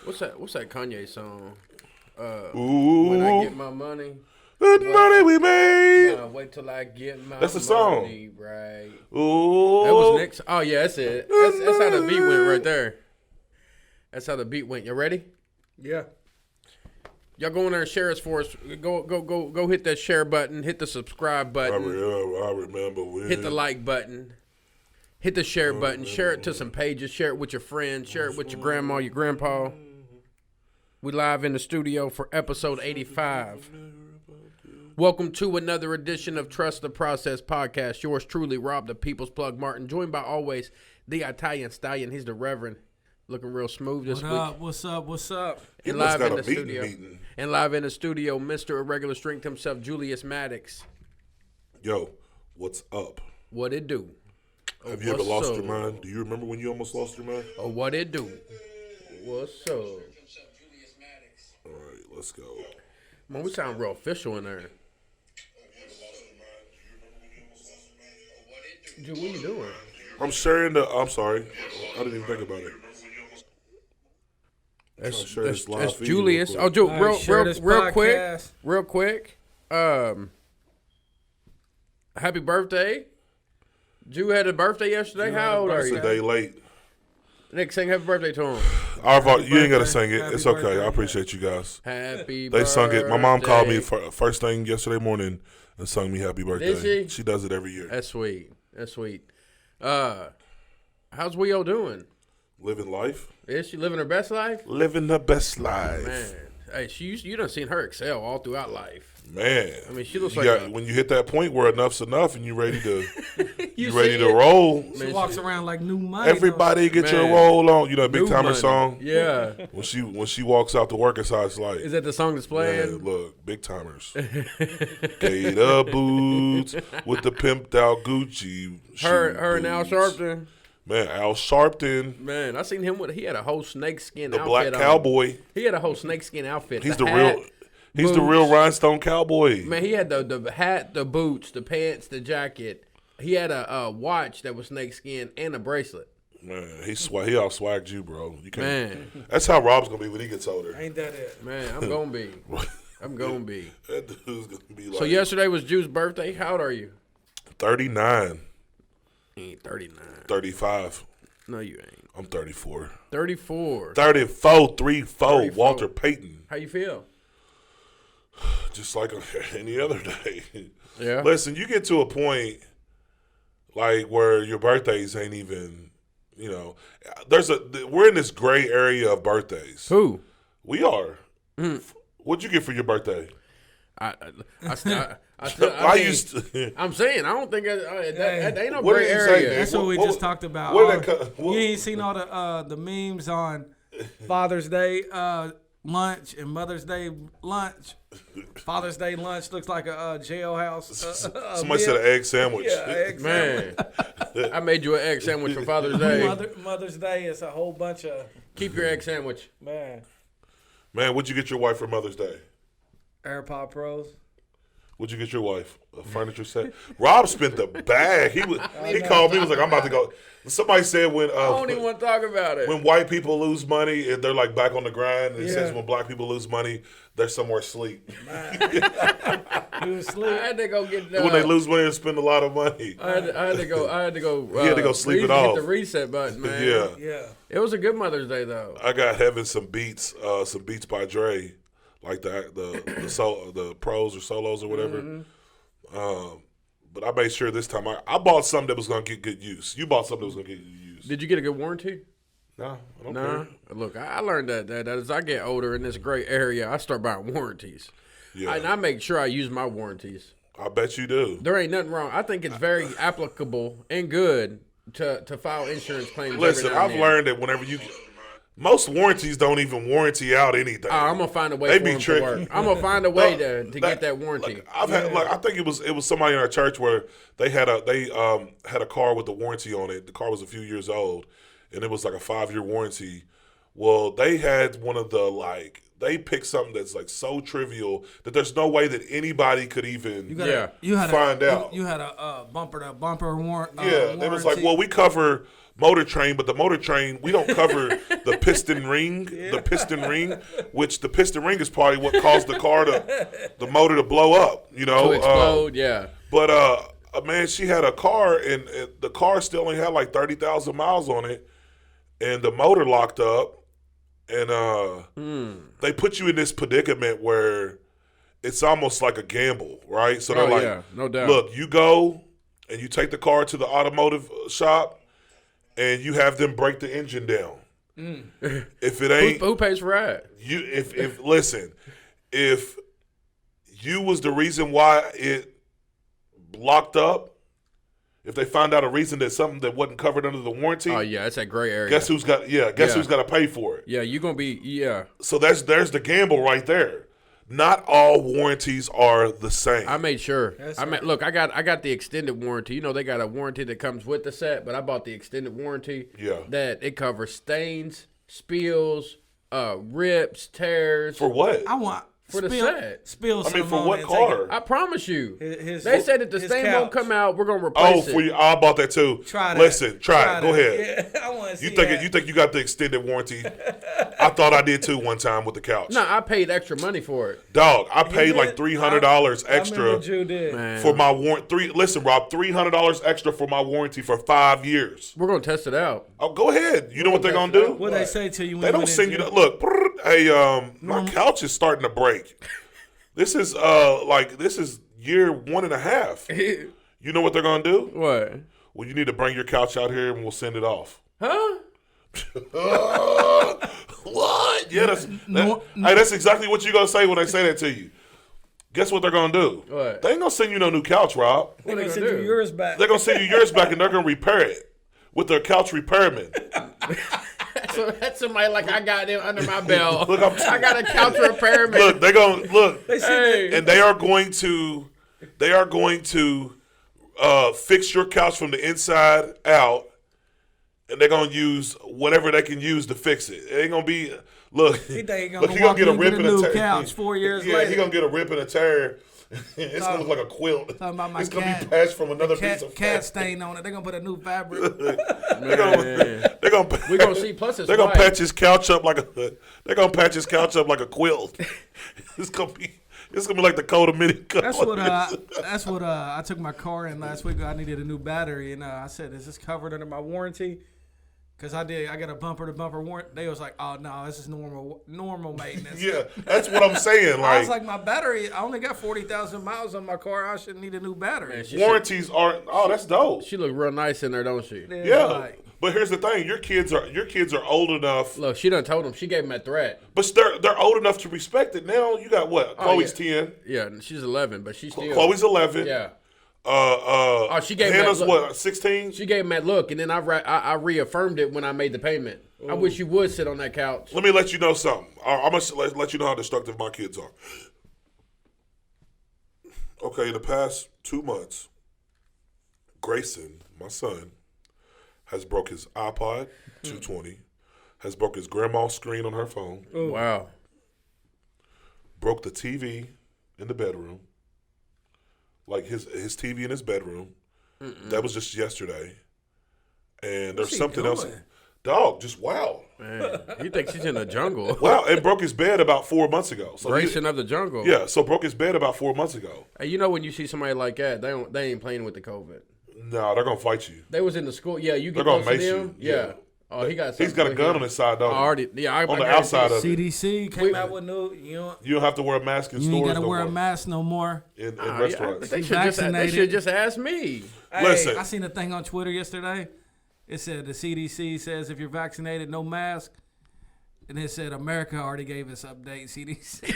What's that Kanye song? Ooh. When I get my money. Good money we made. Wait till I get my That's the song. money right. Ooh. That was Nick's. Oh yeah, that's it. That's how the beat went right there. That's how the beat went. You ready? Yeah. Y'all go in there and share us for us. Go hit that share button. Hit the subscribe button. I remember when. Hit the like button. Hit the share button. Share it to some pages. Share it with your friends. Share it with your grandma, your grandpa. We live in the studio for episode 85. Welcome to another edition of Trust the Process podcast. Yours truly, Rob the People's Plug Martin, joined by always the Italian Stallion. He's the Reverend, looking real smooth this week. What's up? And live in the studio. And live in the studio, Mr. Irregular Strength himself, Julius Maddox. Yo, what's up? What it do? Have you ever lost your mind? Do you remember when you almost lost your mind? Oh, what it do? What's up? All right, let's go. Man, we sound real official in there. Dude, what are you doing? I'm sharing the. I'm sorry, I didn't even think about it. That's Julius. Oh, Joe, real quick. Happy birthday. Jew had a birthday yesterday. How old are you? It's a day late. Nick, sing happy birthday to him. You ain't got to sing it. It's okay. I appreciate you guys. Happy birthday. They sung it. My mom called me first thing yesterday morning and sung me happy birthday. Did she? She does it every year. That's sweet. How's Weo doing? Living life. Is she living her best life? Living the best life. Man, hey, you done seen her excel all throughout life. Man, I mean, she looks when you hit that point where enough's enough and you ready to ready to roll. She walks around like new money. Everybody get your roll on. You know, Big Timer song. Yeah. When she walks out the working side, it's like, is that the song that's playing? Man, look, Big Timers. Gator boots with the pimped out Gucci. Her and Al Sharpton. Man, Al Sharpton. Man, I seen him he had a whole snakeskin outfit. The black cowboy. He had a whole snakeskin outfit. He's the real rhinestone cowboy. Man, he had the hat, the boots, the pants, the jacket. He had a watch that was snakeskin and a bracelet. Man, he all swagged you, bro. You can't. Man, that's how Rob's gonna be when he gets older. Ain't that it? Man, I'm gonna be. That dude's gonna be like. So yesterday was Jew's birthday. How old are you? 39. He ain't 39. 35. No, you ain't. I'm 34. 34. 34. Walter Payton. How you feel? Just like any other day. Yeah. Listen, you get to a point like where your birthdays ain't even, you know, we're in this gray area of birthdays. Who? We are. What'd you get for your birthday? I'm saying I don't think that ain't no gray area. That's what we just talked about. You ain't seen all the memes on Father's Day lunch and Mother's Day lunch. Father's Day lunch looks like a jailhouse. Somebody said an egg sandwich. Yeah, egg sandwich. Man, I made you an egg sandwich for Father's Day. Mother's Day is a whole bunch of. Keep your egg sandwich. Man, what'd you get your wife for Mother's Day? AirPod Pros. What'd you get your wife? A furniture set? Rob spent the bag. He called me. He was like, I'm about to go. Somebody said when I don't even want to talk about it. When white people lose money and they're like back on the grind, it says when black people lose money, they're somewhere asleep. You asleep? I had to go get when they lose money and spend a lot of money. I had to go. He had to go sleep it off. Hit the reset button, man. Yeah. It was a good Mother's Day though. I got having some beats by Dre, like the pros or solos or whatever. Mm-hmm. But I made sure this time I bought something that was going to get good use. You bought something that was going to get use. Did you get a good warranty? No, I don't care. Look, I learned that as I get older in this gray area, I start buying warranties. Yeah. And I make sure I use my warranties. I bet you do. There ain't nothing wrong. I think it's very applicable and good to file insurance claims. Listen, I've learned that whenever most warranties don't even warranty out anything. I'm gonna find a way for them to work. I'm gonna find a way to get that warranty. I think it was somebody in our church where they had a car with a warranty on it. The car was a few years old, and it was like a 5-year warranty. Well, they had one of they picked something that's like so trivial that there's no way that anybody could even find out. You had a bumper warranty. It was like, well, we cover Motor Train, but the Motor Train, we don't cover the piston ring. The piston ring, which the piston ring is probably what caused the motor to blow up. You know, To explode. Yeah. But man, she had a car, and the car still only had like 30,000 miles on it, and the motor locked up, and they put you in this predicament where it's almost like a gamble, right? So they're like, yeah, no doubt. Look, you go and you take the car to the automotive shop, and you have them break the engine down. If it ain't Who pays for that? if you was the reason why it locked up, if they find out a reason that something that wasn't covered under the warranty, Oh yeah, it's that gray area. guess who's got to pay for it? Yeah, you're gonna be So there's the gamble right there. Not all warranties are the same. I made sure. Look, I got the extended warranty. You know, they got a warranty that comes with the set, but I bought the extended warranty. Yeah. That it covers stains, spills, rips, tears. For what? I want For the set. Spill. I mean, for some what on it, car? I promise you. His- They said that the his stain couch. won't come out. We're gonna replace it. For you, I bought that too. Try that. Listen, try it. Go that. ahead. Yeah, I want to see You think that. you think you got the extended warranty? I thought I did too one time with the couch. No, I paid extra money for it. Dog, I paid did? like $300 I extra remember Drew did. Man. for my warranty. Listen, Rob, $300 extra for my warranty for 5 years. We're gonna test it out. Oh, go ahead. You know what they're gonna do? What they say to you? When They you don't went send you in, that. Look, hey, my couch is starting to break. This is this is year 1.5. You know what they're gonna do? What? Well, you need to bring your couch out here and we'll send it off. Huh? What? Yeah, that's exactly what you're gonna say when they say that to you. Guess what they're gonna do? What? They ain't gonna send you no new couch, Rob. They're they gonna gonna send you do? yours back. They're gonna send you yours back and they're gonna repair it with their couch repairman. So that's somebody like I got them under my belt. Look, I got a couch repairman. Look, they're gonna look, Hey. and they are going to fix your couch from the inside out, and they're gonna use whatever they can use to fix it. It ain't gonna be look. He think he Look, gonna he walk gonna get a in rip with and a a new tear. couch 4 years Yeah, later. he gonna get a rip and a tear. It's gonna look like a quilt. Talking about my It's gonna cat. be patched from another piece of cat stain on it. They're gonna put a new fabric. They're gonna We're gonna see. Plus, it's they're gonna white. patch his couch up like a quilt. It's gonna be like the coat of many colors. That's what I took my car in last week. I needed a new battery, and I said, "Is this covered under my warranty?" Because I got a bumper to bumper warranty. They was like, "Oh no, this is normal maintenance." Yeah, that's what I'm saying. I Like, was like, my battery. I only got 40,000 miles on my car. I shouldn't need a new battery. Man, she warranties aren't. Oh, that's dope. She look real nice in there, don't she? Yeah, like- but here's the thing: your kids are old enough, Look, she done told him. She gave him that threat. but they're old enough to respect it. Now you got what? Chloe's 10. Yeah, she's 11, but she's still. Chloe's 11. Yeah. She gave Hannah's that what? 16. She gave him that look, and then I reaffirmed it when I made the payment. I wish you would sit on that couch. Let me let you know something. I'm gonna let you know how destructive my kids are. Okay, in the past 2 months, Grayson, my son, has broke his iPod 220, has broke his grandma's screen on her phone, Wow. broke the TV in the bedroom, like his TV in his bedroom. That was just yesterday. And there's he something else. doing? Dog, just wow. Man, you think she's in the jungle? Wow, and broke his bed about 4 months ago. So Grayson of the jungle. yeah, so broke his bed about 4 months ago. Hey, you know when you see somebody like that, they ain't playing with the COVID. No, they're gonna fight you. They was in the school. Yeah, you They're get gonna close to mace them. you. Yeah. Oh, he got. He's got a gun on his side, though. Already. Yeah, On the outside of it. CDC came out with new. You You don't have to wear a mask in ain't stores gotta no wear a more. mask no more. In Yeah, restaurants. they You should vaccinated. just ask me. Listen. Hey, I seen a thing on Twitter yesterday. It said the CDC says if you're vaccinated, no mask. And it said America already gave us update CDC.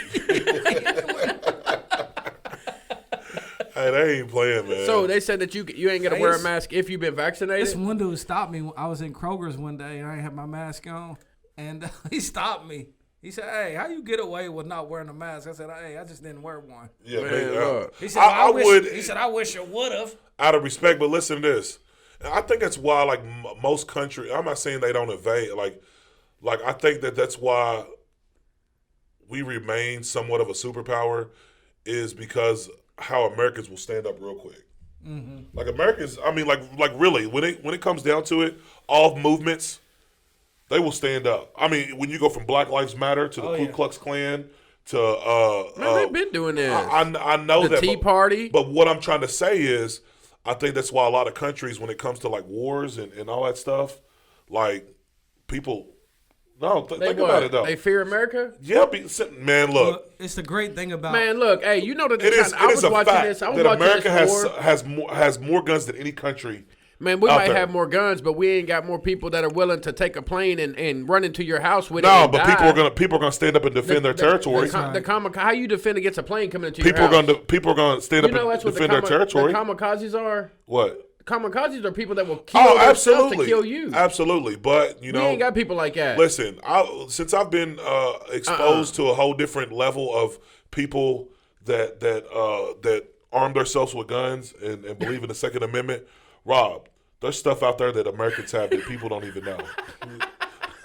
Hey, they ain't playing, man. So they said that you ain't gonna wear a mask if you've been vaccinated. This one dude stopped me. I was in Kroger's one day and I ain't had my mask on. And he stopped me. He said, "Hey, how you get away with not wearing a mask?" I said, "Hey, I just didn't wear one." yeah, Man, man, look. He said, I would, He said, "I wish you would have." out of respect, but listen to this. And I think that's why, like, most countries, I'm not saying they don't invade. Like I think that's why we remain somewhat of a superpower is because how Americans will stand up real quick. Mm-hmm. Like Americans, I mean, like really, when it comes down to it, all movements, they will stand up. I mean, when you go from Black Lives Matter to the Ku Klux Klan to man, they've been doing this. I know the that Tea Party. But what I'm trying to say is, I think that's why a lot of countries, when it comes to like wars and all that stuff, like people. No, think about it though. They fear America? Yeah, man. Look, well, it's the great thing about man. Look, hey, you know that I was watching this. I was watching America has more guns than any country. Man, we might have more guns, but we ain't got more people that are willing to take a plane and run into your house with it. No, but people are gonna stand up and defend their territory. How you defend against a plane coming into your house? People are gonna stand up and defend their territory. The kamikazes are what? Kamikazes are people that will kill themselves to kill you. Absolutely, but we ain't got people like that. Listen, since I've been exposed to a whole different level of people that arm themselves with guns and believe in the Second Amendment, Rob, there's stuff out there that Americans have that people don't even know.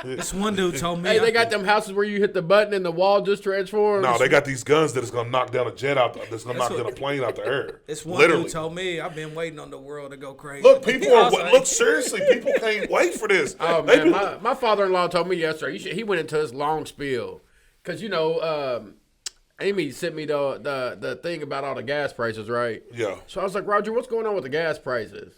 This one dude told me. Hey, they got them houses where you hit the button and the wall just transforms. No, they got these guns that is going to knock down a jet out. That's going to knock down a plane out the air. This one dude told me, I've been waiting on the world to go crazy. Look, look seriously, people can't wait for this. Oh man, my father-in-law told me yesterday. He went into his long spiel because Amy sent me the thing about all the gas prices, right? Yeah. So I was like, Roger, what's going on with the gas prices?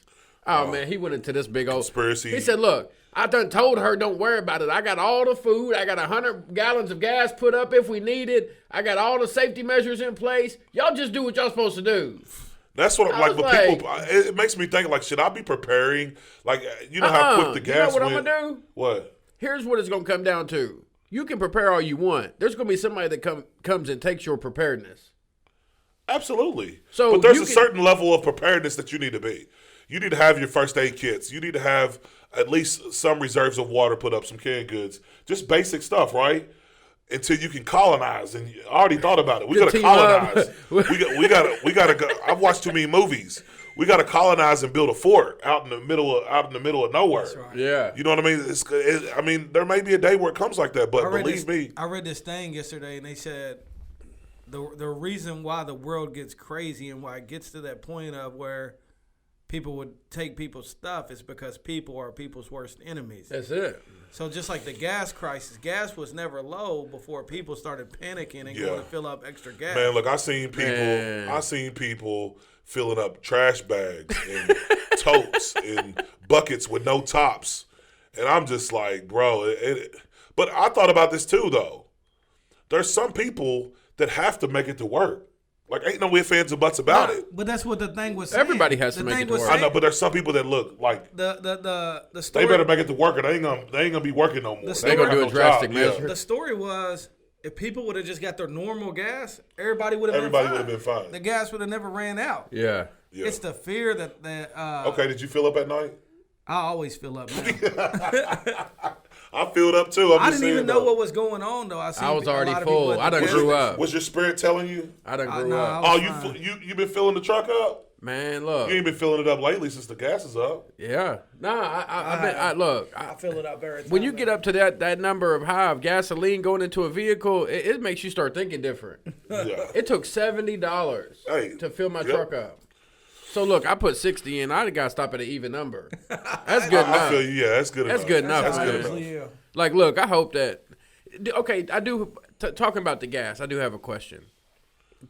Oh man, he went into this big old conspiracy. He said, look, I done told her don't worry about it. I got all the food. I got 100 gallons of gas put up if we need it. I got all the safety measures in place. Y'all just do what y'all supposed to do. That's what I'm like. But people, it makes me think like, should I be preparing? Like, you know how quick the gas. You know what I'm gonna do? What? Here's what it's gonna come down to. You can prepare all you want. There's gonna be somebody that comes and takes your preparedness. Absolutely. But there's a certain level of preparedness that you need to be. You need to have your first aid kits. You need to have at least some reserves of water put up, some canned goods. Just basic stuff, right? Until you can colonize. And I already thought about it. We got to colonize. we got to go. I've watched too many movies. We got to colonize and build a fort out in the middle of nowhere. That's right. Yeah. You know what I mean? There may be a day where it comes like that, but believe me. I read this thing yesterday, and they said the reason why the world gets crazy and why it gets to that point of where people would take people's stuff is because people are people's worst enemies. That's it. So just like the gas crisis, gas was never low before people started panicking and going to fill up extra gas. Man, look, I seen people filling up trash bags and totes and buckets with no tops. And I'm just like, bro, but I thought about this too, though. There's some people that have to make it to work. Like, ain't no ifs, ands, or buts about it. But that's what the thing was saying. Everybody has to make it to work. I know, but there's some people that look like the story. They better make it to work, or they ain't gonna be working no more. They ain't gonna do a drastic measure. Yeah. The story was, if people would have just got their normal gas, everybody would have been fine. The gas would have never ran out. Yeah. It's the fear that. Okay, did you fill up at night? I always fill up now. I filled up too. I didn't even know what was going on though. I was already full. I done grew up. Was your spirit telling you? I done grew up. Oh, you been filling the truck up? Man, look. You ain't been filling it up lately since the gas is up. Yeah. I fill it up every time. When you get up to that number of high of gasoline going into a vehicle, it makes you start thinking different. Yeah. It took $70 to fill my truck up. So look, I put 60 in. I got to stop at an even number. That's good enough. I feel you. Yeah, that's good enough. That's good enough. That's good enough. Yeah. Like, look, I hope that. Okay, I do. Talking about the gas, I do have a question.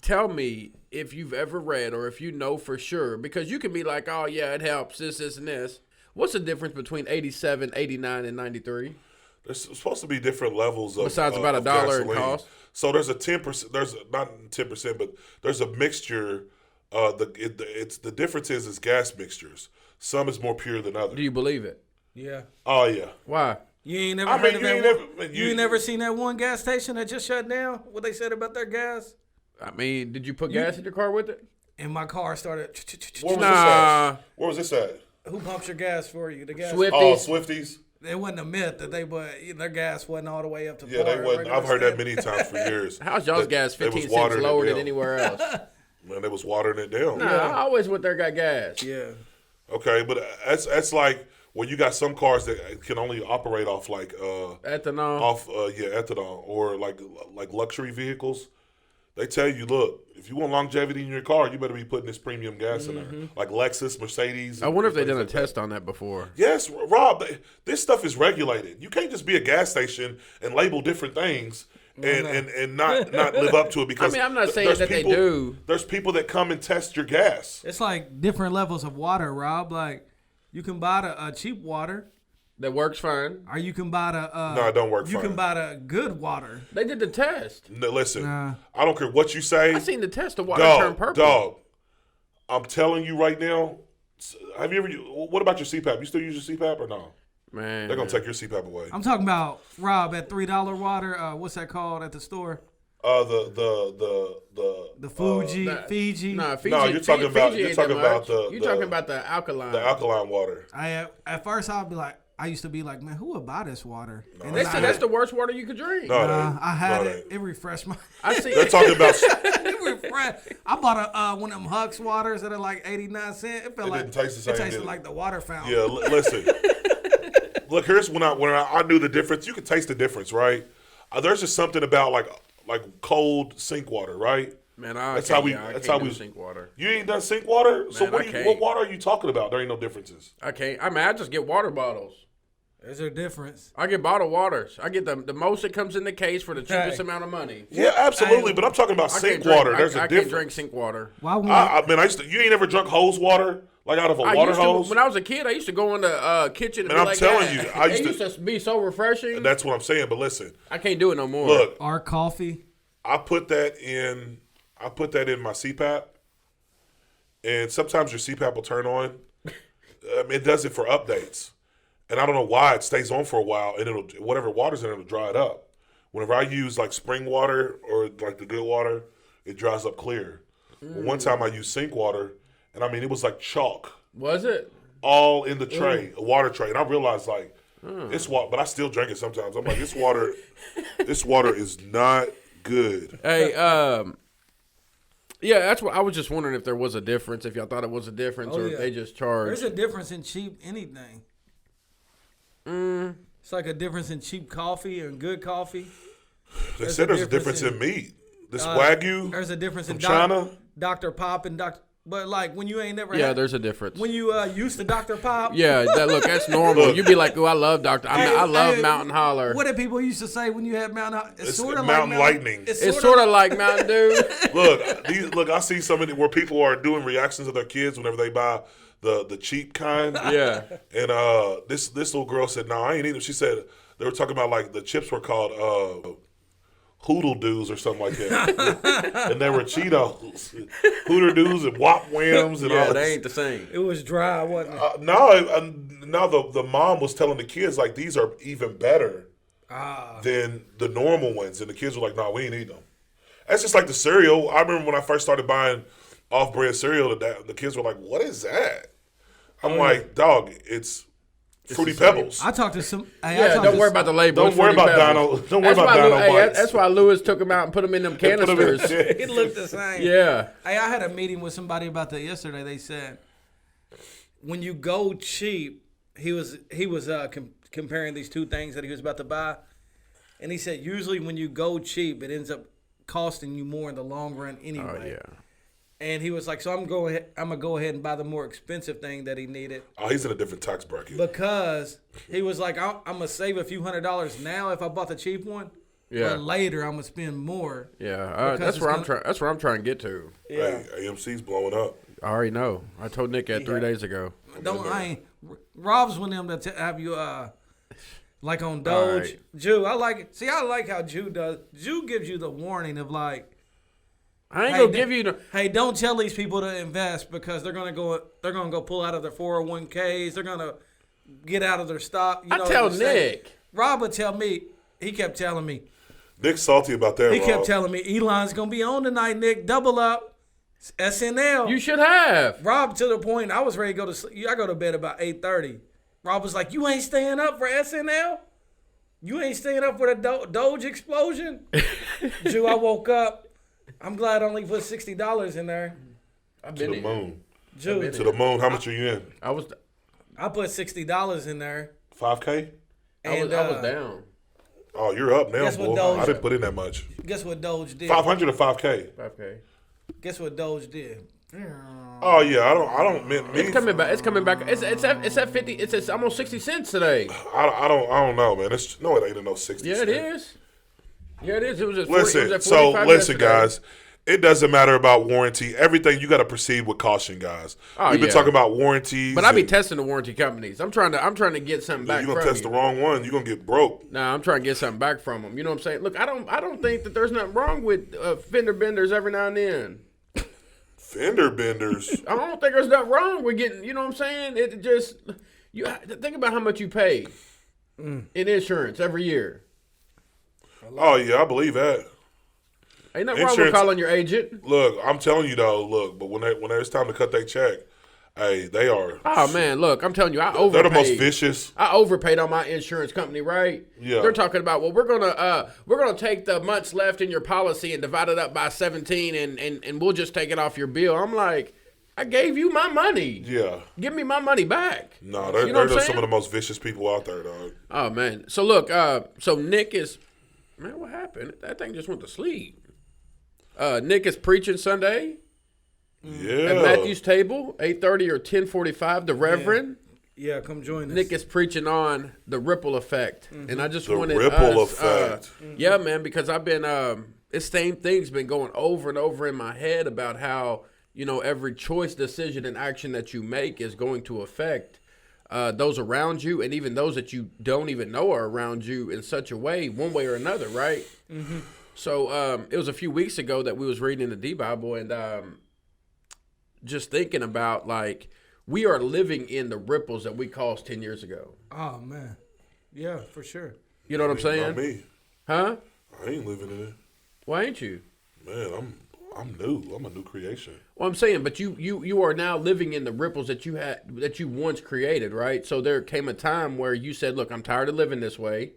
Tell me if you've ever read or if you know for sure, because you can be like, oh yeah, it helps this, and this. What's the difference between 87, 89, and 93? There's supposed to be different levels of besides about $1 in cost. So there's a 10%. There's not 10%, but there's a mixture. The difference is gas mixtures. Some is more pure than others. Do you believe it? Yeah. Oh yeah. Why? You ain't never heard of that? You ain't never seen that one gas station that just shut down? What they said about their gas? I mean, did you put gas in your car with it? And my car started. Where was this at? Who pumps your gas for you? The gas. Swifties. Oh, Swifties. It wasn't a myth that their gas wasn't all the way up to par. Yeah, they wasn't. I've heard that many times for years. How's y'all's gas 15 cents lower than anywhere else? Man, they was watering it down. Nah, I always went there got gas. Yeah. Okay, but that's like when you got some cars that can only operate off like ethanol. Ethanol, or like luxury vehicles. They tell you, look, if you want longevity in your car, you better be putting this premium gas in Mm-hmm. there, like Lexus, Mercedes. I wonder if they done a test on that before. Yes, Rob. This stuff is regulated. You can't just be a gas station and label different things and not live up to it. Because I'm not saying that they do. There's people that come and test your gas. It's like different levels of water, Rob. Like you can buy the cheap water. That works fine. Or you can buy the no, it don't work fine. You can buy the good water. They did the test. No, listen, I don't care what you say. I seen the test. The water turned purple. Dog, I'm telling you right now. Have you ever? What about your CPAP? You still use your CPAP or no? Man, they're gonna take your CPAP away. I'm talking about Rob at $3 water. What's that called at the store? The Fuji, Fiji. No, Fiji. No, you're talking about the alkaline. The alkaline water. At first I used to be like, man, who would buy this water? No, and that's the worst water you could drink. No, I had it. It refreshed my. I see. They're talking about. It refreshed. I bought one of them Hux waters that are like 89 cents. It didn't taste the same. It tasted like the water fountain. Yeah, listen. Look, here's when I knew the difference. You could taste the difference, right? There's just something about like cold sink water, right? Man, that's how we sink water. You ain't done sink water? Man, so what water are you talking about? There ain't no differences. I can't. I mean, I just get water bottles. Is there a difference? I get bottled waters. I get the most that comes in the case for the cheapest amount of money. Yeah, absolutely. But I'm talking about sink water. There's a difference. I can't drink sink water. Why? You ain't ever drunk hose water? Like out of a water hose? When I was a kid, I used to go in the kitchen and I'm telling you. I used to be so refreshing. That's what I'm saying. But listen. I can't do it no more. Look. Our coffee. I put that in my CPAP. And sometimes your CPAP will turn on. It does it for updates. And I don't know why it stays on for a while, and whatever water's in it, it'll dry it up. Whenever I use like spring water or like the good water, it dries up clear. One time I used sink water, and it was like chalk. Was it? All in the tray, a water tray. And I realized this water, but I still drink it sometimes. I'm like, this water is not good. Hey, yeah, that's what I was just wondering if there was a difference, if y'all thought it was a difference, or if they just charged. There's a difference in cheap anything. It's like a difference in cheap coffee and good coffee. They said there's a difference in meat. This Wagyu. There's a difference in China. Dr. Pop and Dr. But like when you ain't never there's a difference. When you used to Dr. Pop. Yeah, that's normal. You be like, oh, I love Dr. I love Mountain Holler. What did people used to say when you had Mountain Holler? It's sort of Mountain Lightning. It's sort of like Mountain Dew. Look, I see some of where people are doing reactions of their kids whenever they buy the cheap kind. Yeah. And this little girl said, no, I ain't eating them. She said they were talking about like the chips were called Hoodle Doos or something like that. And they were Cheetos. Hooter Doos and Whop Whams and all that. They ain't the same. It was dry, wasn't it? No, the mom was telling the kids like these are even better than the normal ones. And the kids were like, no, we ain't eating them. That's just like the cereal. I remember when I first started buying off-brand cereal, the kids were like, what is that? I'm like, dog, it's Fruity Pebbles. I talked to some. Don't worry about the label. Don't worry about Dino. Don't worry about Dino Bites. That's why Lewis took them out and put them in them canisters. It looked the same. Yeah. Hey, I had a meeting with somebody about that yesterday. They said when you go cheap, he was comparing these two things that he was about to buy, and he said usually when you go cheap, it ends up costing you more in the long run anyway. Oh yeah. And he was like, so I'm gonna go ahead and buy the more expensive thing that he needed. Oh, he's in a different tax bracket. Because he was like, I'm gonna save a few $100s now if I bought the cheap one. Yeah. But later I'm gonna spend more. Yeah, that's where I'm trying. That's where I'm trying to get to. Yeah. Hey, AMC's blowing up. I already know. I told Nick that 3 days ago. Rob's one of them that have you like on Doge. Right. Jew, I like it. See, I like how Jew does. Jew gives you the warning of like. I ain't gonna give you the. Hey, don't tell these people to invest because they're gonna go pull out of their 401ks. They're gonna get out of their stock. I tell Nick. Rob would tell me. He kept telling me. Nick's salty about that. He kept telling me Elon's gonna be on tonight. Nick, double up. SNL. You should have. Rob to the point I was ready to go to sleep. I go to bed about 8:30. Rob was like, "You ain't staying up for SNL. You ain't staying up for the Doge explosion." Jew, I woke up. I'm glad I only put $60 in there. To the moon. Jew. To the moon. How much are you in? I put $60 in there. $5K? I was down. Oh, you're up now, Guess what boy. Doge- I didn't put in that much. Guess what Doge did? 500 or 5K. 5K. Guess what Doge did? Oh yeah, I don't. It's coming back. It's coming back. It's at 50. It's almost 60 cents today. I don't know, man. No, it ain't no 60. Yeah, it is. Yeah, it is. It was at 40, Listen, it was at so 45 listen, yesterday. guys. It doesn't matter about warranty. Everything you got to proceed with caution, guys. Oh, We've been yeah. talking about warranties. But I be testing the warranty companies. I'm trying to get something back You're from gonna test you. the wrong one. You're gonna get broke. Nah, I'm trying to get something back from them. You know what I'm saying? Look, I don't think that there's nothing wrong with fender benders every now and then. Fender benders. I don't think there's nothing wrong with getting. You know what I'm saying? It just think about how much you pay in insurance every year. Oh yeah, I believe that. Ain't nothing wrong with Insurance- calling your agent. Look, I'm telling you though. Look, but when it's time to cut their check, hey, they are. Oh man, look, I'm telling you, I overpaid. They're the most vicious. I overpaid on my insurance company, right? Yeah. They're talking about, well, we're gonna take the months left in your policy and divide it up by 17, and we'll just take it off your bill. I'm like, I gave you my money. Yeah. Give me my money back. No, they're You know what I'm just some saying? of the most vicious people out there, dog. Oh man. So look, so Nick is, man, what happened? That thing just went to sleep. Nick is preaching Sunday Yeah. at Matthew's table, 8:30 or 10:45. The Reverend. Yeah, come join us. Nick is preaching on the ripple effect, and I just The wanted ripple us, effect. yeah, man, because I've been this same thing's been going over and over in my head about how every choice, decision, and action that you make is going to affect those around you, and even those that you don't even know are around you in such a way, one way or another, right? Mm-hmm. So it was a few weeks ago that we was reading the D Bible, and just thinking about like. We are living in the ripples that we caused 10 years ago. Oh man, yeah, for sure. You know what I'm saying? Not me. Huh? I ain't living in it. Why ain't you? Man, I'm new. I'm a new creation. Well, I'm saying, but you are now living in the ripples that you once created, right? So there came a time where you said, "Look, I'm tired of living this way.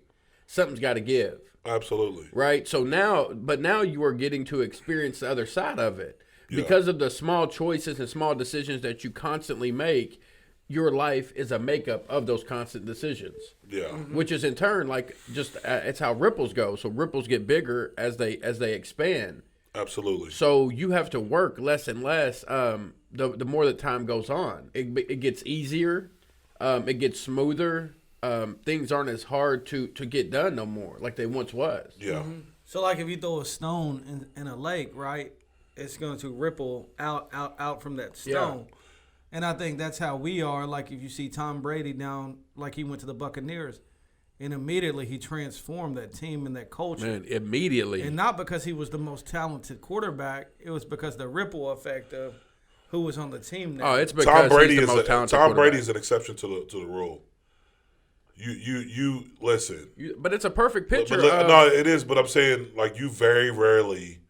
Something's got to give." Absolutely. Right? So now you are getting to experience the other side of it. Yeah. Because of the small choices and small decisions that you constantly make, your life is a makeup of those constant decisions. Yeah. Mm-hmm. Which is in turn like just it's how ripples go. So ripples get bigger as they expand. Absolutely. So you have to work less and less the more that time goes on. It gets easier. It gets smoother. Things aren't as hard to get done no more like they once was. Yeah. Mm-hmm. So like if you throw a stone in a lake, right? It's going to ripple out from that stone. Yeah. And I think that's how we are. Like if you see Tom Brady down, like he went to the Buccaneers, and immediately he transformed that team and that culture. Man, immediately. And not because he was the most talented quarterback. It was because the ripple effect of who was on the team now. Oh, it's because he's the most talented Tom Brady is an exception to the rule. You listen. But it's a perfect picture. No, it is. But I'm saying, like, you very rarely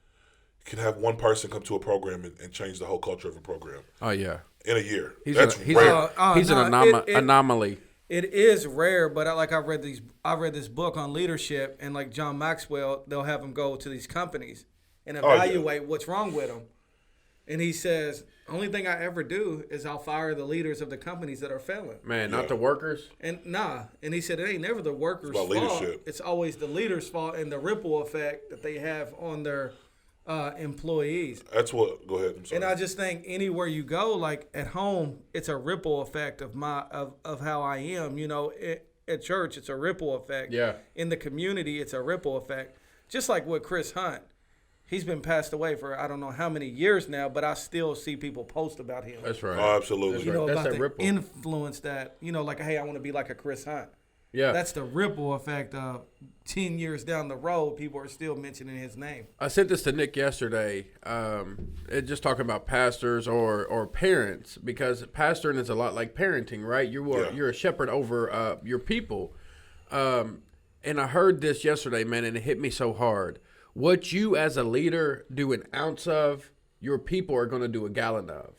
can have one person come to a program and change the whole culture of a program. Oh yeah, in a year. He's That's rare. He's an anomaly. It is rare, but I read this book on leadership, and like John Maxwell, they'll have him go to these companies and evaluate what's wrong with them. And he says, only thing I ever do is I'll fire the leaders of the companies that are failing. Man, not the workers. And he said it ain't never the workers' fault. Leadership. It's always the leaders' fault and the ripple effect that they have on their employees. That's what. Go ahead. I'm sorry. And I just think anywhere you go, like at home, it's a ripple effect of how I am. You know, at church, it's a ripple effect. Yeah. In the community, it's a ripple effect. Just like with Chris Hunt, he's been passed away for I don't know how many years now, but I still see people post about him. That's right. Oh, absolutely. You know, That's about that the ripple influence that like, hey, I want to be like a Chris Hunt. Yeah. That's the ripple effect of 10 years down the road, people are still mentioning his name. I sent this to Nick yesterday, just talking about pastors or parents, because pastoring is a lot like parenting, right? You're a shepherd over your people. And I heard this yesterday, man, and it hit me so hard. What you as a leader do an ounce of, your people are going to do a gallon of.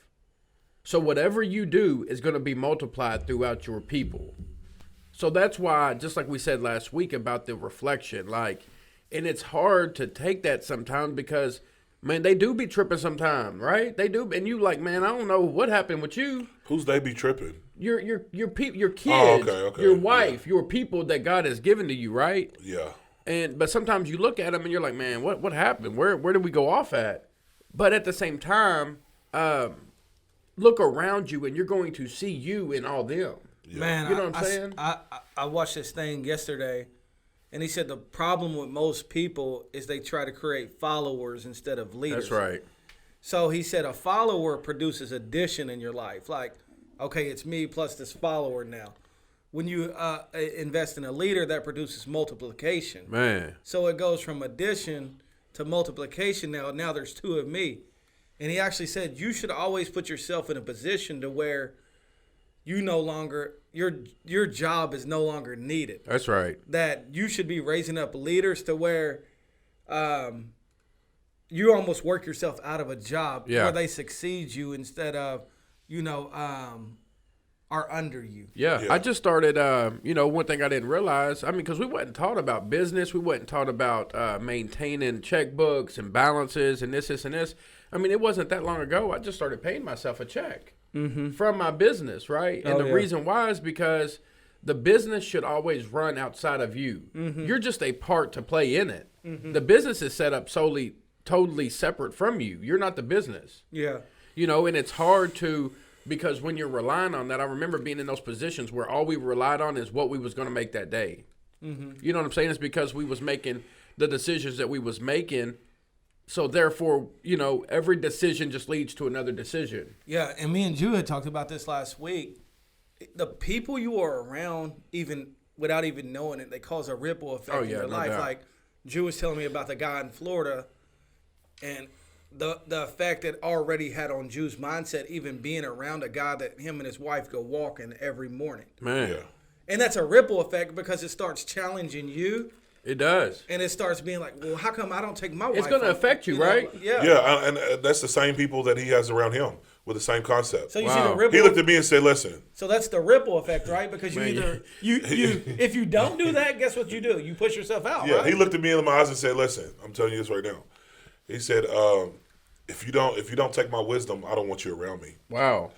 So whatever you do is going to be multiplied throughout your people. So that's why, just like we said last week about the reflection, and it's hard to take that sometimes because, man, they do be tripping sometimes, right? They do, and you like, man, I don't know what happened with you. Who's they be tripping? Your kids, okay. your wife, your people that God has given to you, right? Yeah. But sometimes you look at them and you're like, man, what happened? Where did we go off at? But at the same time, look around you and you're going to see you in all them. Yeah. Man, You know what I'm saying? I watched this thing yesterday, and he said the problem with most people is they try to create followers instead of leaders. That's right. So he said a follower produces addition in your life. Like, okay, it's me plus this follower now. When you invest in a leader, that produces multiplication. Man. So it goes from addition to multiplication now. Now there's two of me. And he actually said you should always put yourself in a position to where you no longer, your job is no longer needed. That's right. That you should be raising up leaders to where you almost work yourself out of a job where they succeed you instead of, are under you. Yeah. I just started, one thing I didn't realize, because we wasn't taught about business. We wasn't taught about maintaining checkbooks and balances and this, and this. It wasn't that long ago. I just started paying myself a check from my business, right? And the reason why is because the business should always run outside of you. You're just a part to play in it. The business is set up totally separate from you. You're not the business. Yeah. And it's hard to, because when you're relying on that, I remember being in those positions where all we relied on is what we was going to make that day. You know what I'm saying? It's because we was making the decisions that we was making. So therefore, every decision just leads to another decision. Yeah, and me and Drew had talked about this last week. The people you are around, even without even knowing it, they cause a ripple effect in your life. Doubt. Like Drew was telling me about the guy in Florida, and the effect it already had on Drew's mindset, even being around a guy that him and his wife go walking every morning. Man. Yeah. And that's a ripple effect because it starts challenging you. It does. And it starts being like, well, how come I don't take my wife? It's going to affect you, right? Yeah. Yeah, and that's the same people that he has around him with the same concept. So you see the ripple. He looked at me and said, listen. So that's the ripple effect, right? Because you if you don't do that, guess what you do? You push yourself out, Yeah, right? he looked at me in my eyes and said, listen, I'm telling you this right now. He said, if you don't take my wisdom, I don't want you around me. Wow.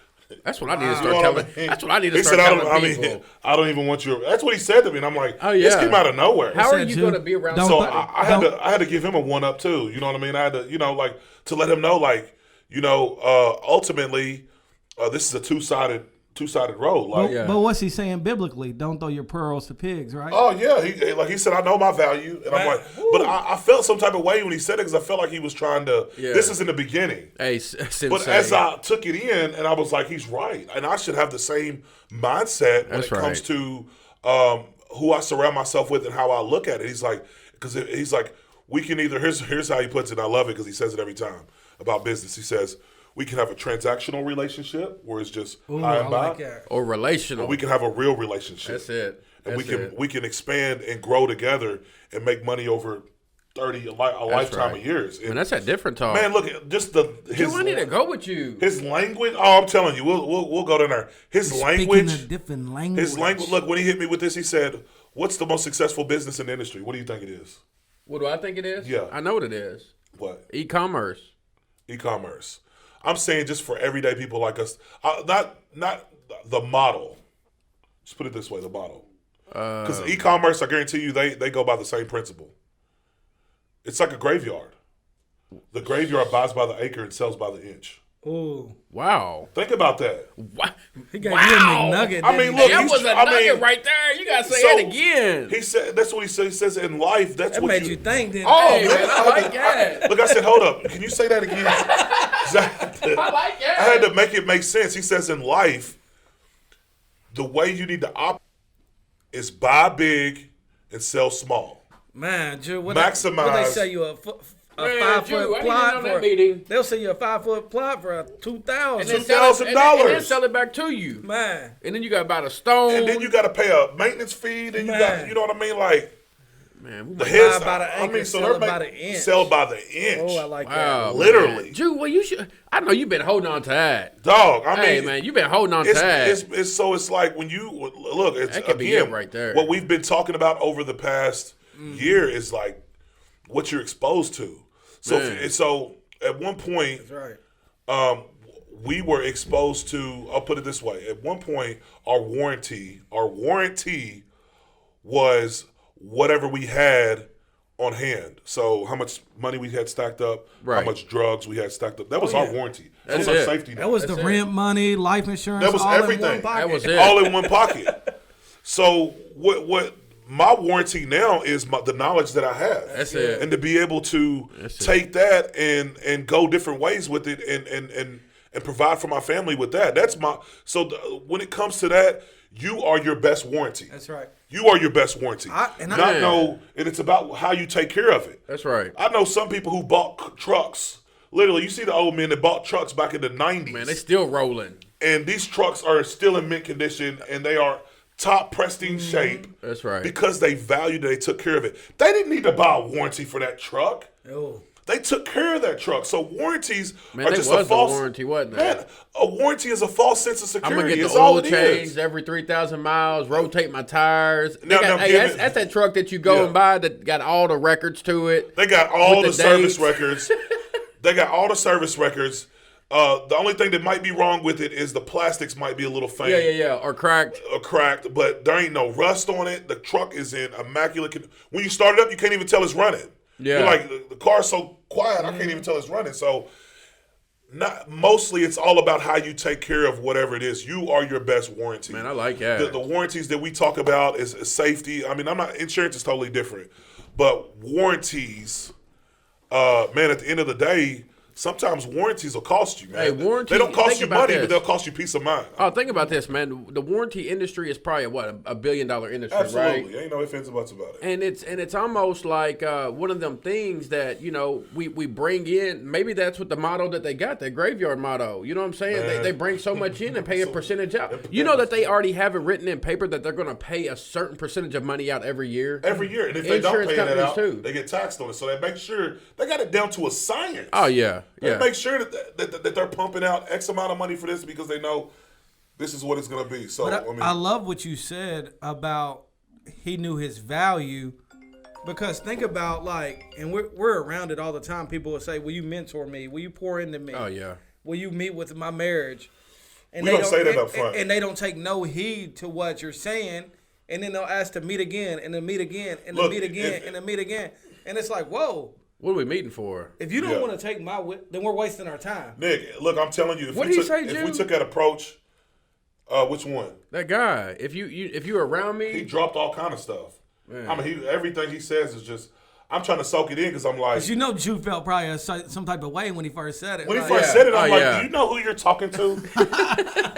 That's what I need to start telling. That's what I need to He start said, telling people. I don't even want you. That's what he said to me, and I'm like, Oh, yeah. this came out of nowhere. How are said you to- going to be around don't- So somebody? I had to give him a one up too. You know what I mean? I had to, to let him know, ultimately, this is a two-sided road. Like, Yeah. But what's he saying biblically? Don't throw your pearls to pigs, right? oh yeah, he said, I know my value, and I'm like, but I felt some type of way when he said it because I felt like he was trying to. Yeah. This is in the beginning. Hey, But sensei. as I took it in, and I was like, he's right, and I should have the same mindset when That's it comes to who I surround myself with and how I look at it. He's like, we can either. Here's how he puts it. I love it because he says it every time about business. He says we can have a transactional relationship where it's just high and by, or relational. or we can have a real relationship. That's it. And That's we can expand and grow together and make money over 30 a lifetime right. of years. And that's a different talk. Man, look at just his. I need to go with you. His language. Oh, I'm telling you, we'll go down there. His language. Speaking a different language. His language. Look, when he hit me with this, he said, "What's the most successful business in the industry? What do you think it is?" What do I think it is? Yeah. I know what it is. What? E-commerce. E-commerce. I'm saying just for everyday people like us, not the model. Just put it this way, the model. Because e-commerce, I guarantee you, they go by the same principle. It's like a graveyard. The graveyard buys by the acre and sells by the inch. Ooh. Wow. Think about that. What? He got you a McNugget. I mean, didn't look, he? That was a nugget right there. You got to say So, it again. He said that's what he said. He says in life, that's That what made you think, didn't Oh, Hey, man, I like that. Look, I said, hold up. Can you say that again? I like that. I had to make it make sense. He says in life, the way you need to operate is buy big and sell small. Man, Drew, what Maximize. they sell you a Man, 5 Drew, I foot didn't plot know for? that meeting. They'll sell you a 5 foot plot for $2,000. And then $2,000. and then sell it back to you. Man, And then you got about a stone. And then you got to pay a maintenance fee. And you got, you know what I mean? Like man, we the might- heads. by the acre, so sell they're by the inch. Sell by the inch. oh, I like wow, that. Literally. man. Drew, well, you should. I know you've been holding on to that. Dog. I mean, Hey, man, you've been holding on to It's, that. it's like when you look. It's That could be again it right there. What we've been talking about over the past year is like what you're exposed to. So Man. so at one point, That's right. we were exposed to. I'll put it this way: at one point, our warranty was whatever we had on hand. So how much money we had stacked up, right. how much drugs we had stacked up. That was our warranty. That was our safety net. That was the rent money, life insurance. That was all everything. In one pocket. That was it. All in one pocket. So what my warranty now is the knowledge that I have. That's it. And to be able to take that and go different ways with it and provide for my family with that. That's when it comes to that, you are your best warranty. That's right. You are your best warranty. And it's about how you take care of it. That's right. I know some people who bought trucks. Literally, you see the old men that bought trucks back in the 90s. Man, they still rolling. And these trucks are still in mint condition, and they are top pristine shape. That's right. Because they valued it, they took care of it. They didn't need to buy a warranty for that truck. Oh. They took care of that truck. So warranties man, are just a false warranty, wasn't man. it? A warranty is a false sense of security. I'm gonna get it's the all oil it changed is. every 3,000 miles. Rotate my tires. That's that truck that you go and buy that got all the records to it. They got all the service records. They got all the service records. The only thing that might be wrong with it is the plastics might be a little faint. Yeah, or cracked. But there ain't no rust on it. The truck is in immaculate condition. When you start it up, you can't even tell it's running. Yeah. You're like, the car's so quiet, I can't even tell it's running. So mostly it's all about how you take care of whatever it is. You are your best warranty. Man, I like that. The warranties that we talk about is safety. I mean, insurance is totally different. But warranties, man, at the end of the day, sometimes warranties will cost you, man. Hey, warranty, they don't cost you money, this. but they'll cost you peace of mind. Oh, think about this, man. The warranty industry is probably $1 billion industry, Absolutely. right? Ain't no ifs, ands, or buts about it. And it's almost like one of them things that, we bring in. Maybe that's what the motto that they got, their graveyard motto. You know what I'm saying? They bring so much in and pay a percentage out. You know that they already have it written in paper that they're going to pay a certain percentage of money out every year? Every year. And if they don't pay that out, they get taxed on it. So they make sure, they got it down to a science. Oh, yeah. They make sure that they're pumping out X amount of money for this because they know this is what it's going to be. So I love what you said about he knew his value, because think about and we're around it all the time. People will say, "Will you mentor me? Will you pour into me? Oh yeah. Will you meet with my marriage?" And we don't say that up front. And they don't take no heed to what you're saying, and then they'll ask to meet again, and then meet again, and then meet again, and then meet again, and it's like, whoa. What are we meeting for? If you don't want to take then we're wasting our time. Nick, look, I'm telling you, if we took that approach, which one? That guy. If you were around me, he dropped all kind of stuff. Man. I mean, everything he says is just. I'm trying to soak it in because I'm like. Because Jew felt probably some type of way when he first said it. When he first said it, I'm like, do you know who you're talking to?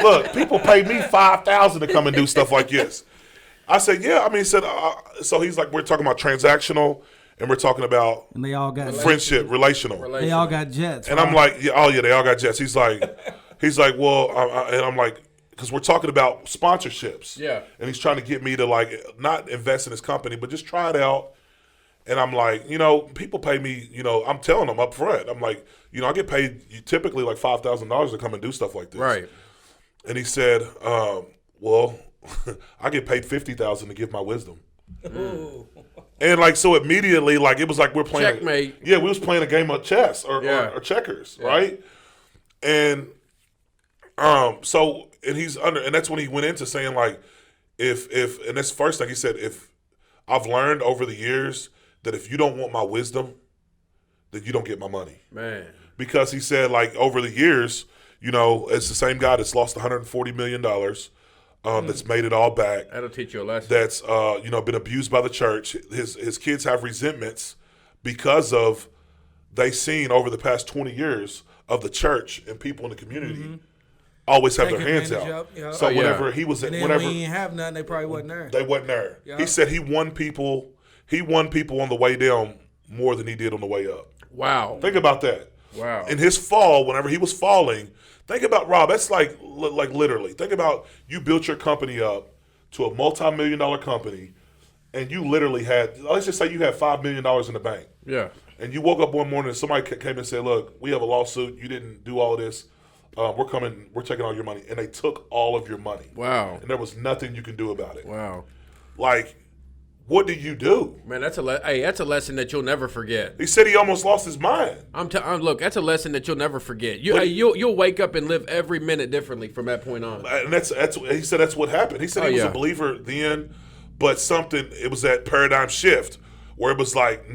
Look, people pay me $5,000 to come and do stuff like this. I said, yeah. I mean, he said, so he's like, we're talking about transactional. And we're talking about and they all got friendship, relational. They all got jets. And right? I'm like, yeah, they all got jets. He's like, well, and I'm like, because we're talking about sponsorships. Yeah. And he's trying to get me to not invest in his company, but just try it out. And I'm like, people pay me, I'm telling them up front. I'm like, I get paid typically like $5,000 to come and do stuff like this. Right. And he said, well, I get paid $50,000 to give my wisdom. Ooh. And so immediately, it was like we're playing. Checkmate. We was playing a game of chess or checkers, right? And and he's and that's when he went into saying if and that's the first thing he said, if I've learned over the years that if you don't want my wisdom, then you don't get my money. Man. Because he said over the years, it's the same guy that's lost $140 million. That's made it all back. That'll teach you a lesson. That's been abused by the church. His kids have resentments because of they seen over the past 20 years of the church and people in the community always have their hands out. So whenever he was, and then when he didn't have nothing, they probably wasn't there. They wasn't there. Yeah. He said he won people. He won people on the way down more than he did on the way up. Wow. Think about that. Wow. In his fall, whenever he was falling. Think about, Rob, that's like literally. Think about you built your company up to a multi-million-dollar company, and you literally had, let's just say you had $5 million in the bank. Yeah. And you woke up one morning and somebody came and said, look, we have a lawsuit. You didn't do all of this. We're taking all your money. And they took all of your money. Wow. And there was nothing you can do about it. Wow. What do you do? Man, that's a lesson that you'll never forget. He said he almost lost his mind. Look, that's a lesson that you'll never forget. You'll wake up and live every minute differently from that point on. And that's he said that's what happened. He said he was a believer then, but it was that paradigm shift where it was like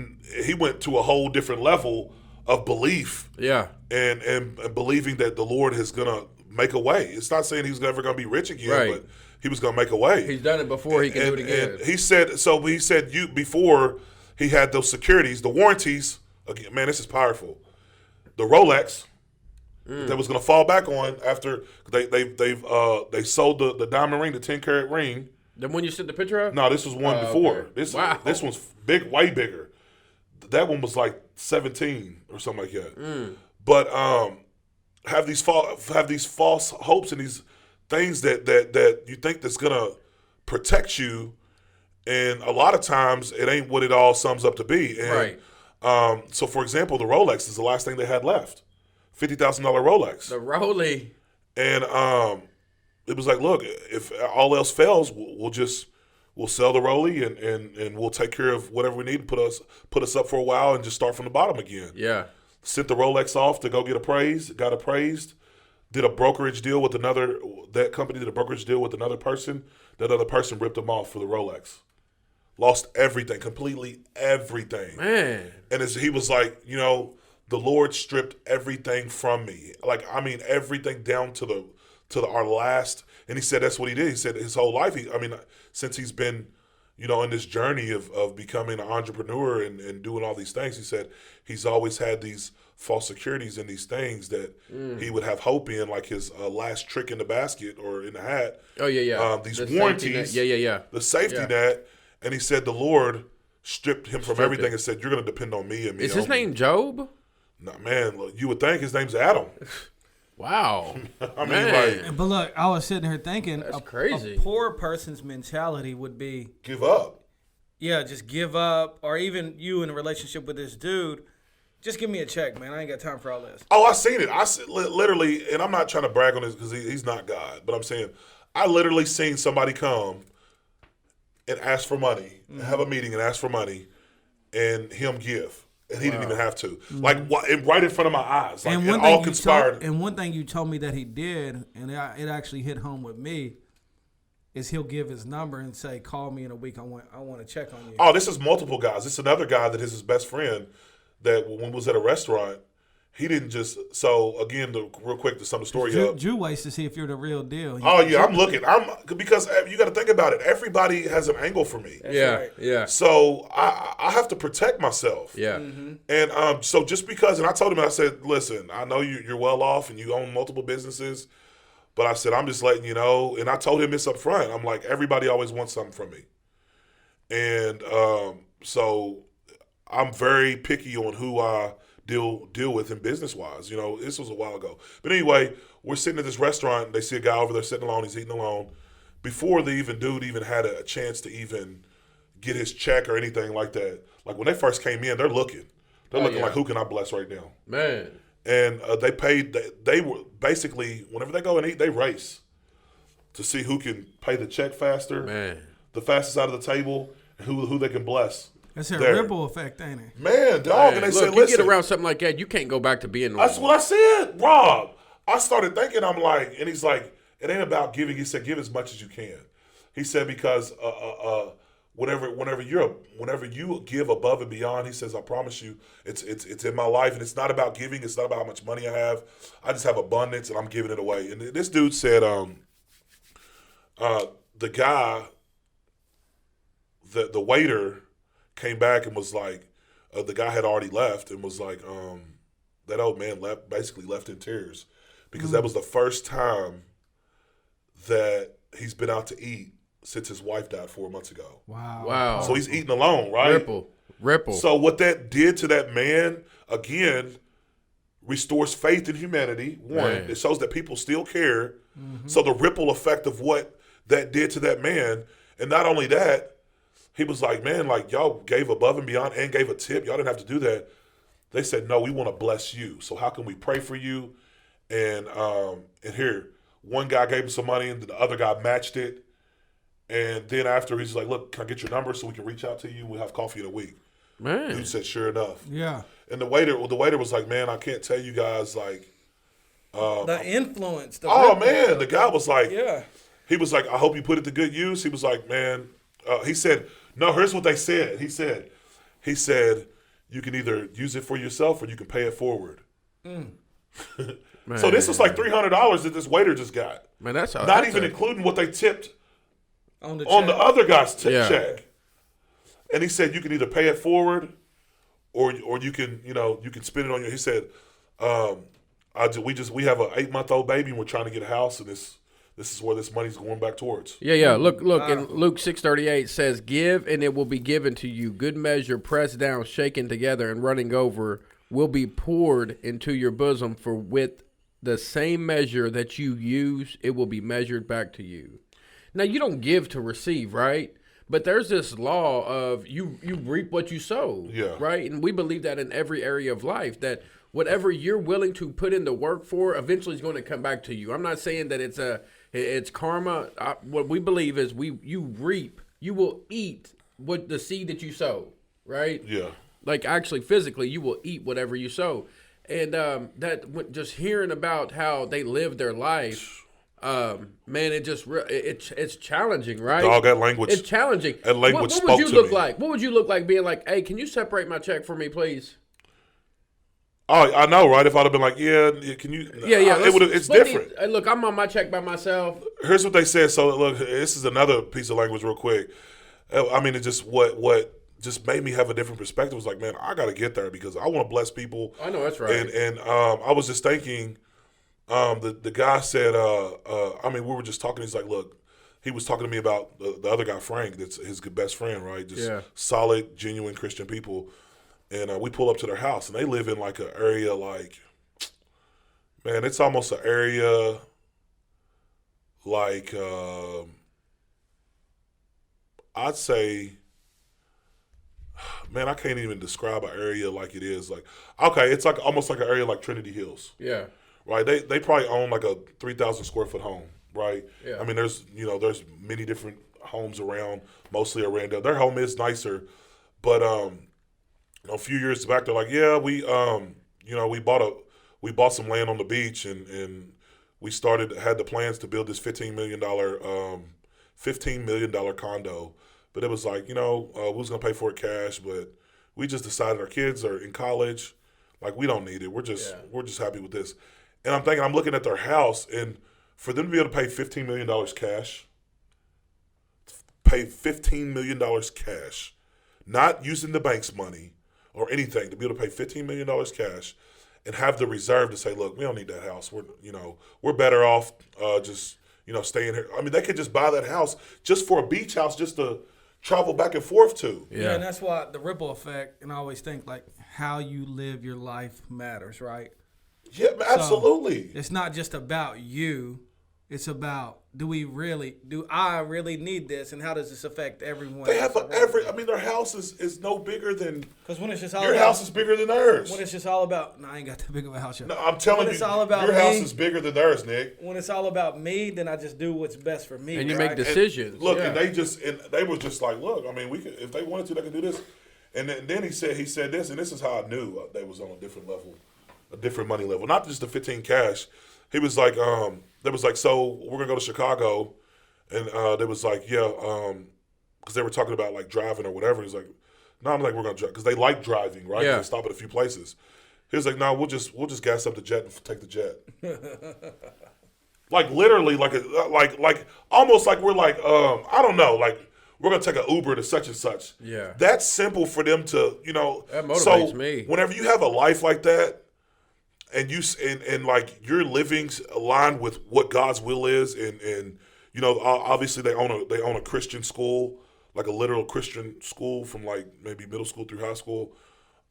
he went to a whole different level of belief. Yeah. And believing that the Lord is gonna make a way. It's not saying he's never gonna be rich again, Right. but he was gonna make a way. He's done it before. He can do it again. And he said you before he had those securities, the warranties. Again, man, this is powerful. The Rolex that was gonna fall back on after they sold the diamond ring, the 10-carat ring. The one you sent the picture of? No, this was one before. Okay. This one's big, way bigger. That one was like 17 or something like that. But have these false hopes and these things that you think that's gonna protect you, and a lot of times it ain't what it all sums up to be. And, right. So, for example, the Rolex is the last thing they had left, $50,000 Rolex. The Rolex. And it was like, look, if all else fails, we'll sell the Rolly and we'll take care of whatever we need to put us up for a while and just start from the bottom again. Yeah. Sent the Rolex off to go get appraised, got appraised, did a brokerage deal with that company did a brokerage deal with another person. That other person ripped them off for the Rolex. Lost everything, completely everything. Man. And he was like, the Lord stripped everything from me. Like, I mean, everything down to our last. And he said that's what he did. He said his whole life, since he's been, in this journey of becoming an entrepreneur and doing all these things, he said he's always had these false securities and these things that he would have hope in, like his last trick in the basket or in the hat. Oh, yeah. These The warranties. Yeah. The safety net. And he said the Lord stripped him from everything and said, you're going to depend on me and me. Is his name Job? No, man, look, you would think his name's Adam. Wow. I mean, like, But look, I was sitting here thinking, That's crazy. A poor person's mentality would be, give up. yeah, just give up, or even you in a relationship with this dude, just give me a check, man. I ain't got time for all this. Oh, I seen it. Literally, and I'm not trying to brag on this because he's not God, but I'm saying I literally seen somebody come and ask for money, have a meeting and ask for money, and him give. And he didn't even have to. Like, right in front of my eyes. Like, And it all conspired. and one thing you told me that he did, and it actually hit home with me, is he'll give his number and say, call me in a week. I want to check on you. Oh, this is multiple guys. This is another guy that is his best friend that when was at a restaurant, he didn't just, so again, real quick to sum the story up. Drew waits to see if you're the real deal. Oh, yeah, I'm looking. Because you got to think about it. Everybody has an angle for me. Yeah. So I have to protect myself. Yeah. And so just because, and I told him, I said, listen, I know you're well off and you own multiple businesses, but I said, I'm just letting you know. And I told him this up front. I'm like, everybody always wants something from me. And so I'm very picky on who I deal with in business-wise. This was a while ago. But anyway, we're sitting at this restaurant. They see a guy over there sitting alone. He's eating alone. Before the dude even had a chance to even get his check or anything like that. Like, when they first came in, they're looking. They're looking like, who can I bless right now? Man. And they were basically, whenever they go and eat, they race to see who can pay the check faster, Man. the fastest out of the table, and who they can bless. That's a ripple effect, ain't it? Man, dog. And they said, you listen. get around something like that, you can't go back to being normal. That's what I said, Rob. I started thinking, I'm like, and he's like, it ain't about giving. He said, give as much as you can. He said, because whenever you give above and beyond, he says, I promise you, it's in my life, and it's not about giving. It's not about how much money I have. I just have abundance, and I'm giving it away. And this dude said, the guy, the waiter came back and was like, the guy had already left and was like, that old man basically left in tears because that was the first time that he's been out to eat since his wife died 4 months ago. Wow. So he's eating alone, right? Ripple. So what that did to that man, again, restores faith in humanity. One, Man. it shows that people still care. So the ripple effect of what that did to that man, and not only that, he was like, man, like y'all gave above and beyond and gave a tip. Y'all didn't have to do that. They said, no, we want to bless you. So how can we pray for you? And here, one guy gave him some money and the other guy matched it. And then after, he's like, look, can I get your number so we can reach out to you? We'll have coffee in a week. Man. Dude said, sure enough. Yeah. And the waiter was like, man, I can't tell you guys, like. The influence. Man, the guy was like, yeah. He was like, I hope you put it to good use. He was like, man, he said, no, here's what they said. He said, He said you can either use it for yourself or you can pay it forward. So this was like $300 that this waiter just got. Man, that's not even including what they tipped on the other guy's check. And he said you can either pay it forward, or you can you can spend it on your. He said, we have an 8-month-old baby and we're trying to get a house, and this is where this money's going back towards. Yeah. Look. In Luke 6:38 says, "Give and it will be given to you. Good measure, pressed down, shaken together, and running over, will be poured into your bosom. For with the same measure that you use, it will be measured back to you." Now, you don't give to receive, right? But there's this law of you reap what you sow, right? And we believe that in every area of life, that whatever you're willing to put in the work for, eventually is going to come back to you. I'm not saying that it's karma. What we believe is you reap, you will eat what the seed that you sow, right? Yeah. Like actually physically, you will eat whatever you sow. And just hearing about how they live their life, man, it's challenging, right? Dog, that language. It's challenging. That language what spoke would you to look me. like? What would you look like being like, hey, can you separate my check for me, please? Oh, I know, right? If I'd have been like, yeah, can you? Yeah. It's different. Look, I'm on my check by myself. Here's what they said. So look, this is another piece of language, real quick. I mean, it just what just made me have a different perspective. It was like, man, I got to get there because I want to bless people. I know that's right. And I was just thinking, the guy said, I mean, we were just talking. He's like, look, he was talking to me about the other guy, Frank. That's his best friend, right? Just solid, genuine Christian people. And we pull up to their house, and they live in like an area like, man, it's almost an area like, I'd say, man, I can't even describe an area like it is. Like, okay, it's like almost like an area like Trinity Hills. Yeah. Right? They probably own like a 3,000 square foot home, right? Yeah. I mean, there's many different homes around, mostly around there. Their home is nicer, but a few years back, they're like, yeah, we bought some land on the beach, and we had the plans to build this $15 million condo, but it was like, we was gonna pay for it cash, but we just decided our kids are in college, like we don't need it. We're just happy with this. And I'm looking at their house, and for them to be able to pay $15 million cash, not using the bank's money or anything, to be able to pay $15 million cash and have the reserve to say, look, we don't need that house. We're better off just staying here. I mean, they could just buy that house just for a beach house, just to travel back and forth to. Yeah, and that's why the ripple effect, and I always think like how you live your life matters, right? Yeah, absolutely. So it's not just about you. It's about do I really need this, and how does this affect everyone? They have their house is no bigger than, because when it's just all your house is bigger than theirs. When it's just all about, I ain't got that big of a house yet. No, I'm telling you, it's all about your house is bigger than theirs, Nick. When it's all about me, then I just do what's best for me. And you make decisions. And look, and they were just like, look, I mean, we could, if they wanted to, they could do this. And then he said this, and this is how I knew they was on a different level, a different money level, not just the 15 cash. He was like, they was like, so we're gonna go to Chicago, and they was like, yeah, because they were talking about like driving or whatever. He's like, no, I'm like, we're gonna drive because they like driving, right? Yeah. They stop at a few places. He was like, no, we'll just gas up the jet and take the jet. Like literally, like almost like we're like, I don't know, like we're gonna take an Uber to such and such. Yeah, that's simple for them to, That motivates me. Whenever you have a life like that, and you and like your living's aligned with what God's will is, and obviously they own a Christian school, like a literal Christian school from like maybe middle school through high school.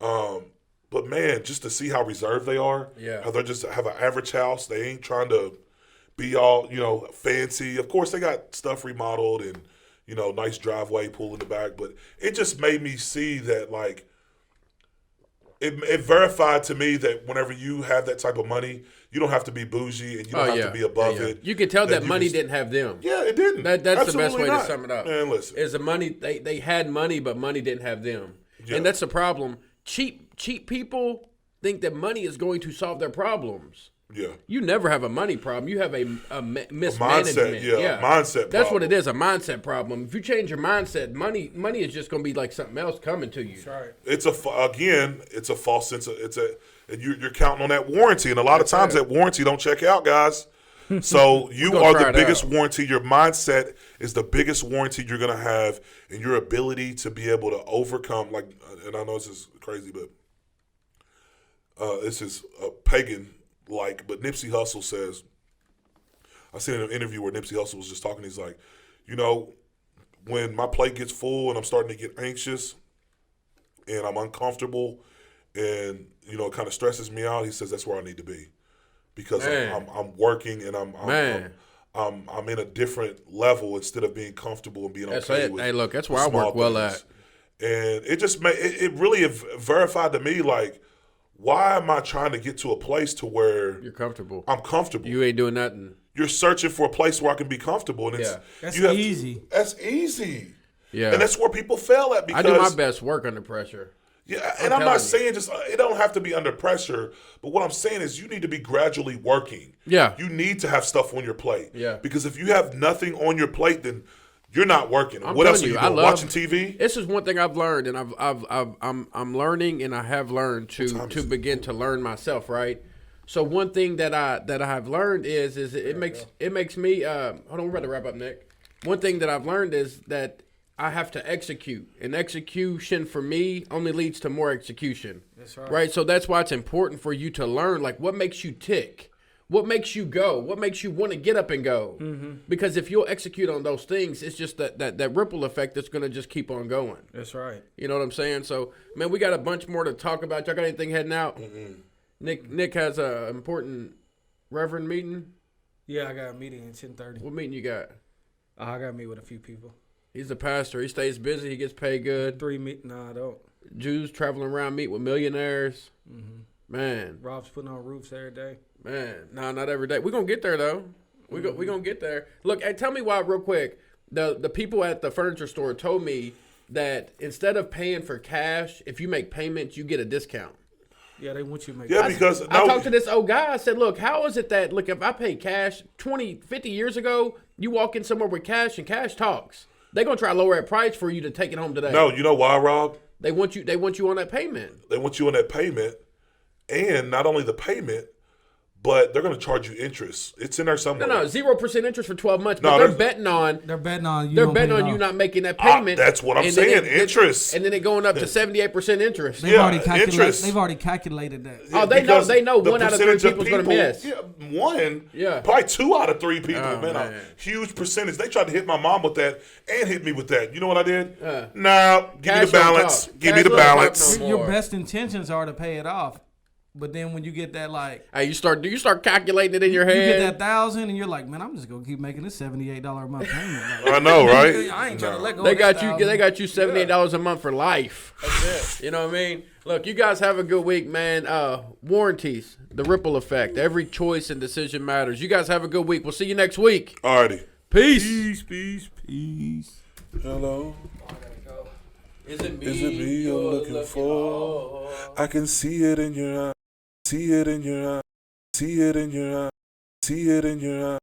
But man, just to see how reserved they are, how they just have an average house. They ain't trying to be all fancy. Of course, they got stuff remodeled and nice driveway, pool in the back. But it just made me see that like. It verified to me that whenever you have that type of money, you don't have to be bougie and you don't have to be above it. You can tell that money didn't have them. Yeah, it didn't. That's the best way to sum it up. Man, listen. Is the money they had money, but money didn't have them, Yeah. and that's the problem. Cheap people think that money is going to solve their problems. Yeah. You never have a money problem. You have a mismanagement. Mindset. That's what it is, a mindset problem. If you change your mindset, money is just going to be like something else coming to you. That's right. It's a false sense of and you're counting on that warranty, and a lot of times that warranty don't check out, guys. So you are the biggest warranty. Your mindset is the biggest warranty you're going to have, and your ability to be able to overcome. Like, and I know this is crazy, but this is a pagan. But Nipsey Hussle says, I seen an interview where Nipsey Hussle was just talking. He's like, when my plate gets full and I'm starting to get anxious and I'm uncomfortable and, it kind of stresses me out, he says that's where I need to be because I'm working and I'm in a different level instead of being comfortable and being okay with. Hey, look, that's where I work well at. And it just it really verified to me, like, why am I trying to get to a place to where you're comfortable? I'm comfortable. You ain't doing nothing. You're searching for a place where I can be comfortable, and that's easy. That's easy. Yeah, and that's where people fail at. Because I do my best work under pressure. Yeah, and I'm not saying just it don't have to be under pressure, but what I'm saying is you need to be gradually working. Yeah, you need to have stuff on your plate. Yeah, because if you have nothing on your plate, then you're not working. What else are you doing? Watching TV? This is one thing I've learned, and I'm learning, and I have learned to begin to learn myself. Right. So one thing that I've learned is it makes me hold on, we're about to wrap up, Nick. One thing that I've learned is that I have to execute, and execution for me only leads to more execution. That's right. Right. So that's why it's important for you to learn, like, what makes you tick. What makes you go? What makes you want to get up and go? Mm-hmm. Because if you'll execute on those things, it's just that ripple effect that's going to just keep on going. That's right. You know what I'm saying? So, man, we got a bunch more to talk about. Y'all got anything heading out? Mm-mm. Nick has a important Reverend meeting. Yeah, I got a meeting at 10:30. What meeting you got? I got to meet with a few people. He's a pastor. He stays busy. He gets paid good. No, I don't. Jews traveling around, meet with millionaires. Mm-hmm. Man. Rob's putting on roofs every day. Man, no, not every day. We're going to get there, though. We're going to get there. Look, hey, tell me why, real quick. The people at the furniture store told me that instead of paying for cash, if you make payments, you get a discount. Yeah, they want you to make because I talked to this old guy. I said, look, how is it that, look, if I pay cash 20, 50 years ago, you walk in somewhere with cash and cash talks. They're going to try to lower that price for you to take it home today. No, you know why, Rob? They want you on that payment. They want you on that payment, and not only the payment, but they're going to charge you interest. It's in there somewhere. No, 0% interest for 12 months. But they're betting on you not making that payment. That's what I'm saying. Interest, and then it going up to 78% interest. They've already calculated that. Oh, they know 1 out of 3 people is going to miss. Yeah, probably 2 out of 3 people. Man, a huge percentage. They tried to hit my mom with that and hit me with that. You know what I did? Give me the balance. Give me the balance. Your best intentions are to pay it off. But then when you get that, like, hey, you start calculating it in your head. You get that 1,000, and you're like, man, I'm just gonna keep making this $78 a month payment. Like, I know, right? I ain't trying to let go. They got you $78 a month for life. That's it. You know what I mean? Look, you guys have a good week, man. Warranties, the ripple effect. Every choice and decision matters. You guys have a good week. We'll see you next week. Alrighty. Peace. Peace. Hello. Is it me you're looking for? I can see it in your eyes. See it in your eyes. See it in your eyes. See it in your eyes.